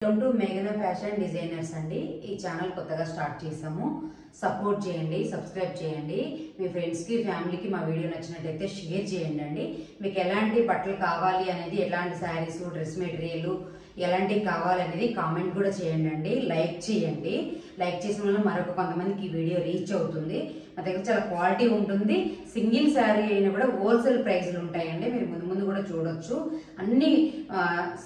Welcome to మేఘనా fashion designers అండి. ఈ ఛానల్ కొత్తగా స్టార్ట్ చేసాము. సపోర్ట్ చేయండి, సబ్స్క్రైబ్ చేయండి. మీ ఫ్రెండ్స్కి ఫ్యామిలీకి మా వీడియో నచ్చినట్టయితే షేర్ చేయండి అండి. మీకు ఎలాంటి బట్టలు కావాలి అనేది, ఎలాంటి శారీస్, డ్రెస్ మెటీరియల్ ఎలాంటివి కావాలనేది కామెంట్ కూడా చేయండి అండి. లైక్ చేయండి. లైక్ చేసిన వల్ల మరొక కొంతమందికి ఈ వీడియో రీచ్ అవుతుంది. మా దగ్గర చాలా క్వాలిటీ ఉంటుంది. సింగిల్ శారీ అయినా కూడా హోల్సేల్ ప్రైస్లు ఉంటాయండి. మీరు ముందు కూడా చూడొచ్చు. అన్ని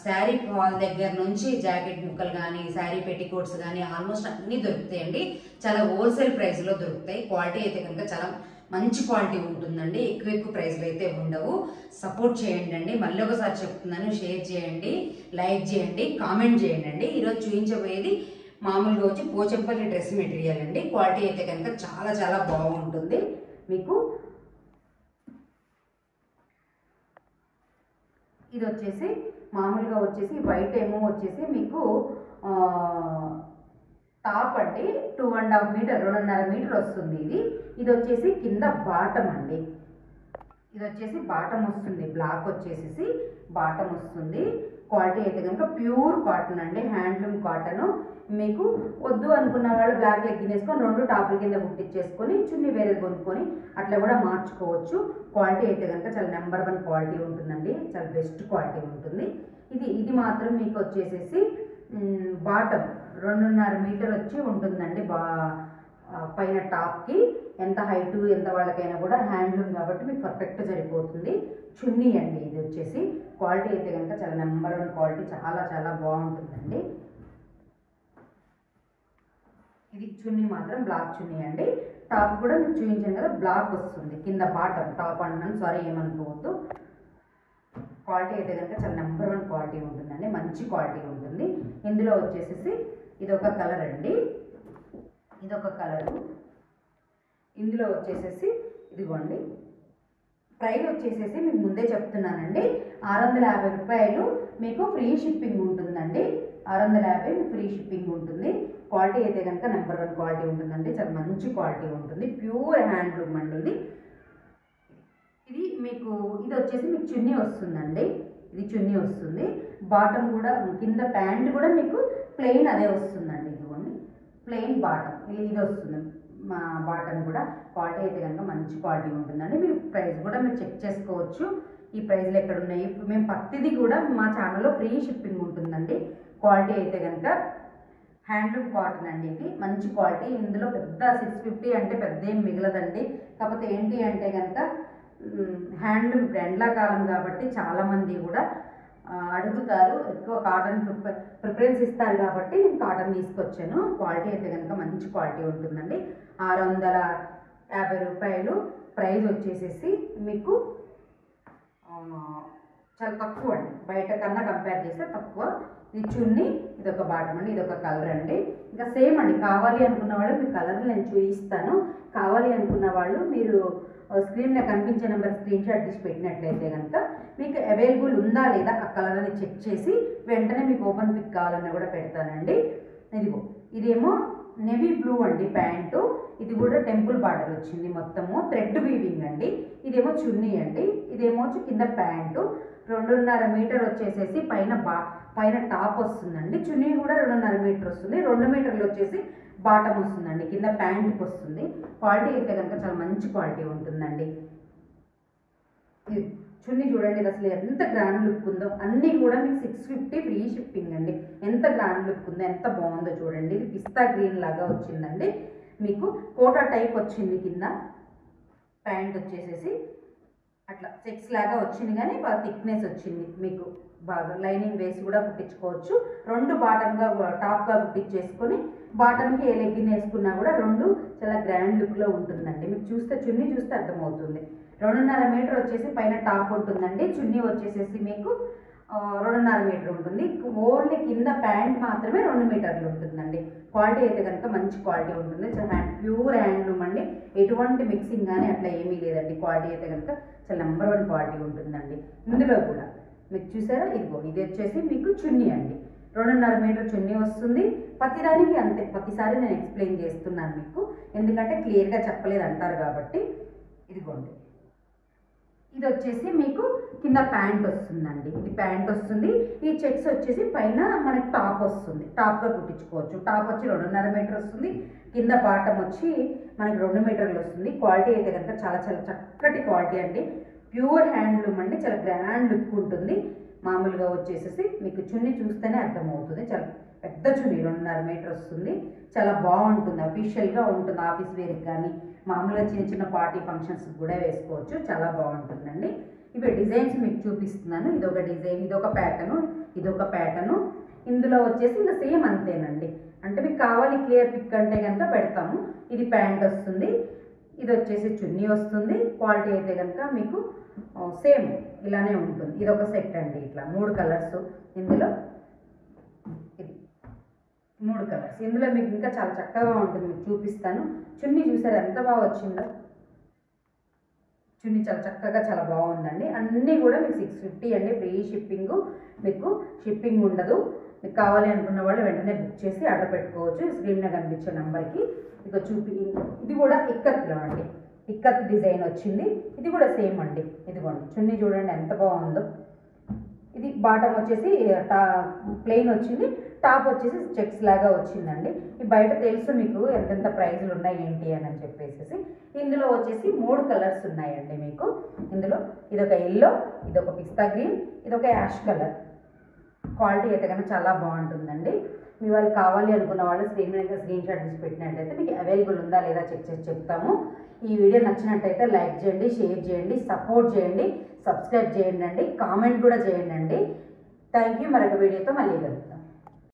శారీ ఫాల్ దగ్గర నుంచి జాకెట్ ముక్కలు కానీ, శారీ పెట్టికోట్స్ కానీ ఆల్మోస్ట్ అన్ని దొరుకుతాయండి. చాలా హోల్సేల్ ప్రైస్లో దొరుకుతాయి. క్వాలిటీ అయితే కనుక చాలా మంచి క్వాలిటీ ఉంటుందండి. ఎక్కువ ప్రైస్లు అయితే ఉండవు. సపోర్ట్ చేయండి అండి. మళ్ళీ ఒకసారి చెప్తున్నాను, షేర్ చేయండి, లైక్ చేయండి, కామెంట్ చేయండి అండి. ఈరోజు చూపించబోయేది మామూలుగా వచ్చి పోచంపల్లి డ్రెస్ మెటీరియల్ అండి. క్వాలిటీ అయితే కనుక చాలా చాలా బాగుంటుంది. మీకు ఇది వచ్చేసి మామూలుగా వచ్చేసి వైట్ ఏమో వచ్చేసి మీకు టాప్ అండి 2.5 మీటర్ 2.5 మీటర్ వస్తుంది. ఇది వచ్చేసి కింద బాటం అండి. ఇది వచ్చేసి బాటం వస్తుంది. బ్లాక్ వచ్చేసి బాటం వస్తుంది. క్వాలిటీ అయితే కనుక ప్యూర్ కాటన్ అండి, హ్యాండ్లూమ్ కాటన్. మీకు వద్దు అనుకున్న వాళ్ళు బ్లాక్ లెగ్గిన్ వేసుకొని 2 టాపుల కింద కుట్టించేసుకొని చున్నీ వేరేది కొనుక్కొని అట్లా కూడా మార్చుకోవచ్చు. క్వాలిటీ అయితే కనుక చాలా నెంబర్ 1 క్వాలిటీ ఉంటుందండి. చాలా బెస్ట్ క్వాలిటీ ఉంటుంది. ఇది మాత్రం మీకు వచ్చేసేసి బాటం 2.5 మీటర్ వచ్చి ఉంటుందండి. పైన టాప్కి ఎంత హైటు ఎంత వాళ్ళకైనా కూడా హ్యాండ్లూమ్ కాబట్టి మీకు పర్ఫెక్ట్ సరిపోతుంది. చున్నీ అండి. ఇది వచ్చేసి క్వాలిటీ అయితే కనుక చాలా నెంబర్ 1 క్వాలిటీ, చాలా చాలా బాగుంటుందండి. ఇది చున్నీ మాత్రం బ్లాక్ చున్నీ అండి. టాప్ కూడా మీకు చూపించాను కదా, బ్లాక్ వస్తుంది. కింద బాటం టాప్ అన్నాను, సారీ ఏమనుకోవద్దు. క్వాలిటీ అయితే కనుక చాలా నెంబర్ 1 క్వాలిటీ ఉంటుందండి. మంచి క్వాలిటీ ఉంటుంది. ఇందులో వచ్చేసేసి ఇదొక కలర్ అండి. ఇదొక కలరు. ఇందులో వచ్చేసేసి ఇదిగోండి, ప్రైస్ వచ్చేసేసి మీకు ముందే చెప్తున్నానండి, 650 రూపాయలు మీకు ఫ్రీ షిప్పింగ్ ఉంటుందండి. 650 మీకు ఫ్రీ షిప్పింగ్ ఉంటుంది. క్వాలిటీ అయితే కనుక నెంబర్ 1 క్వాలిటీ ఉంటుందండి. చాలా మంచి క్వాలిటీ ఉంటుంది. ప్యూర్ హ్యాండ్లూమ్ అండి. ఇది మీకు ఇది వచ్చేసి మీకు చున్నీ వస్తుందండి. ఇది చున్నీ వస్తుంది. బాటమ్ కూడా కింద ప్యాంట్ కూడా మీకు ప్లెయిన్ అదే వస్తుందండి. ఇదిగోండి ప్లెయిన్ బాటమ్ ఇది వస్తుంది. మా బాటమ్ కూడా క్వాలిటీ అయితే కనుక మంచి క్వాలిటీ ఉంటుందండి. మీరు ప్రైస్ కూడా మీరు చెక్ చేసుకోవచ్చు. ఈ ప్రైస్లు ఎక్కడ ఉన్నాయి. మేము ప్రతిదీ కూడా మా ఛానల్లో ఫ్రీ షిప్పింగ్ ఉంటుందండి. క్వాలిటీ అయితే కనుక హ్యాండ్లూమ్ కాటన్ అండి. ఇది మంచి క్వాలిటీ. ఇందులో పెద్ద 650 అంటే పెద్ద ఏం మిగలదండి. కాకపోతే ఏంటి అంటే కనుక హ్యాండ్లూమ్ ఎండాకాలం కాబట్టి చాలామంది కూడా అడుగుతారు, ఎక్కువ కాటన్ ప్రిఫరెన్స్ ఇస్తారు కాబట్టి నేను కాటన్ తీసుకొచ్చాను. క్వాలిటీ అయితే కనుక మంచి క్వాలిటీ ఉంటుందండి. 650 రూపాయలు ప్రైస్ వచ్చేసేసి మీకు చాలా తక్కువ అండి. బయట కన్నా కంపేర్ చేస్తే తక్కువ. ఇది చున్నీ, ఇదొక బాటం అండి, ఇదొక కలర్ అండి. ఇంకా సేమ్ అండి. కావాలి అనుకున్న వాళ్ళు మీ కలర్ నేను చూపిస్తాను. కావాలి అనుకున్న వాళ్ళు మీరు స్క్రీన్లో కనిపించే నెంబర్ స్క్రీన్ షాట్ తీసి పెట్టినట్లయితే కనుక మీకు అవైలబుల్ ఉందా లేదా ఆ కలర్ అని చెక్ చేసి వెంటనే మీకు ఓపెన్ పిక్ కావాలన్నా కూడా పెడతానండి. ఇదిగో ఇదేమో నెవీ బ్లూ అండి ప్యాంటు. ఇది కూడా టెంపుల్ బార్డర్ వచ్చింది. మొత్తము థ్రెడ్ వీవింగ్ అండి. ఇదేమో చున్నీ అండి. ఇదేమో కింద ప్యాంటు 2.5 మీటర్ వచ్చేసేసి పైన టాప్ వస్తుందండి. చున్నీ కూడా 2.5 మీటర్ వస్తుంది. 2 మీటర్లు వచ్చేసి బాటమ్ వస్తుందండి. కింద ప్యాంట్కి వస్తుంది. క్వాలిటీ అయితే కనుక చాలా మంచి క్వాలిటీ ఉంటుందండి. చున్నీ చూడండి, ఇది అసలు ఎంత గ్రాండ్ లుక్ ఉందో. అన్నీ కూడా మీకు 650 ఫ్రీ షిప్పింగ్ అండి. ఎంత గ్రాండ్ లుక్ ఉందో, ఎంత బాగుందో చూడండి. ఇది పిస్తా గ్రీన్ లాగా వచ్చిందండి. మీకు కోటా టైప్ వచ్చింది. కింద ప్యాంట్ వచ్చేసేసి అట్లా చెక్స్ లాగా వచ్చింది, కానీ బాగా థిక్నెస్ వచ్చింది. మీకు బాగా లైనింగ్ వేసి కూడా కుట్టించుకోవచ్చు. 2 బాటమ్గా టాప్గా కుట్టించేసుకొని బాటమ్కి ఏ లెగ్గిన్ వేసుకున్నా కూడా 2 చాలా గ్రాండ్ లుక్లో ఉంటుందండి. మీకు చూస్తే చున్నీ చూస్తే అర్థమవుతుంది. 2.5 మీటర్ వచ్చేసి పైన టాప్ ఉంటుందండి. చున్నీ వచ్చేసేసి మీకు 2.5 మీటర్ ఉంటుంది. ఓన్లీ కింద ప్యాంట్ మాత్రమే 2 మీటర్లు ఉంటుందండి. క్వాలిటీ అయితే కనుక మంచి క్వాలిటీ ఉంటుంది. ప్యూర్ హ్యాండ్లూమ్ అండి. ఎటువంటి మిక్సింగ్ కానీ అట్లా ఏమీ లేదండి. క్వాలిటీ అయితే కనుక చాలా నెంబర్ 1 క్వాలిటీ ఉంటుందండి. ఇందులో కూడా మీకు చూసారా, ఇదిగో ఇది వచ్చేసి మీకు చున్నీ అండి. 2.5 మీటర్ చున్నీ వస్తుంది. ప్రతిదానికి అంతే. ప్రతిసారి నేను ఎక్స్ప్లెయిన్ చేస్తున్నాను మీకు, ఎందుకంటే క్లియర్గా చెప్పలేదు అంటారు కాబట్టి. ఇదిగోండి ఇది వచ్చేసి మీకు కింద ప్యాంట్ వస్తుందండి, ఇది ప్యాంట్ వస్తుంది. ఈ చెక్స్ వచ్చేసి పైన మనకి టాప్ వస్తుంది, టాప్గా కుట్టించుకోవచ్చు. టాప్ వచ్చి 2.5 మీటర్ వస్తుంది, కింద బాటమ్ వచ్చి మనకి 2 మీటర్లు వస్తుంది. క్వాలిటీ అయితే కనుక చాలా చాలా చక్కటి క్వాలిటీ అండి, ప్యూర్ హ్యాండ్లూమ్ అండి, చాలా గ్రాండ్ లుక్ ఉంటుంది. మామూలుగా వచ్చేసేసి మీకు చున్నీ చూస్తేనే అర్థమవుతుంది, చాలా పెద్ద చున్నీ 2.5 మీటర్ వస్తుంది. చాలా బాగుంటుంది, అఫీషియల్గా ఉంటుంది. ఆఫీస్ వేర్కి కానీ మామూలుగా చిన్న చిన్న పార్టీ ఫంక్షన్స్కి కూడా వేసుకోవచ్చు, చాలా బాగుంటుందండి. ఇవి డిజైన్స్ మీకు చూపిస్తున్నాను. ఇదొక డిజైన్, ఇదొక ప్యాటర్ను, ఇదొక ప్యాటర్ను. ఇందులో వచ్చేసి ఇంకా సేమ్ అంతేనండి, అంటే మీకు కావాలి క్లియర్ పిక్ అంటే కనుక పెడతాము. ఇది ప్యాంట్ వస్తుంది, ఇది వచ్చేసి చున్నీ వస్తుంది. క్వాలిటీ అయితే కనుక మీకు సేమ్ ఇలానే ఉంటుంది. ఇది ఒక సెట్ అండి, ఇట్లా 3 కలర్స్. ఇందులో 3 కలర్స్. ఇందులో మీకు ఇంకా చాలా చక్కగా ఉంటుంది, మీకు చూపిస్తాను. చున్నీ చూసారు ఎంత బాగా వచ్చిందో, చున్నీ చాలా చక్కగా చాలా బాగుందండి. అన్నీ కూడా మీకు 650 అండి, ఫ్రీ షిప్పింగ్, మీకు షిప్పింగ్ ఉండదు. మీకు కావాలి అనుకున్న వాళ్ళు వెంటనే బుక్ చేసి ఆర్డర్ పెట్టుకోవచ్చు స్క్రీన్ మీద కనిపించే నెంబర్కి. ఇక ఇది కూడా ఇక్కత్లో అండి, ఇక్కత్ డిజైన్ వచ్చింది. ఇది కూడా సేమ్ అండి, ఇదిగోండి చున్నీ చూడండి ఎంత బాగుందో. ఇది బాటమ్ వచ్చేసి ప్లెయిన్ వచ్చింది, టాప్ వచ్చేసి చెక్స్ లాగా వచ్చిందండి. ఈ బయట తెలుసు మీకు ఎంతెంత ప్రైజులు ఉన్నాయి ఏంటి అని చెప్పేసి. ఇందులో వచ్చేసి 3 కలర్స్ ఉన్నాయండి మీకు. ఇందులో ఇదొక ఎల్లో, ఇదొక పిస్తా గ్రీన్, ఇదొక యాష్ కలర్. క్వాలిటీ అయితే కనుక చాలా బాగుంటుందండి. మీ వాళ్ళు కావాలి అనుకున్న వాళ్ళు స్క్రీన్ షాట్ తీసి పెట్టినట్టయితే మీకు అవైలబుల్ ఉందా లేదా చెక్ చేసి చెప్తాము. ఈ వీడియో నచ్చినట్టయితే లైక్ చేయండి, షేర్ చేయండి, సపోర్ట్ చేయండి, సబ్స్క్రైబ్ చేయండి అండి, కామెంట్ కూడా చేయండి అండి. Thank you. మరొక వీడియోతో మళ్ళీ కలుద్దాం.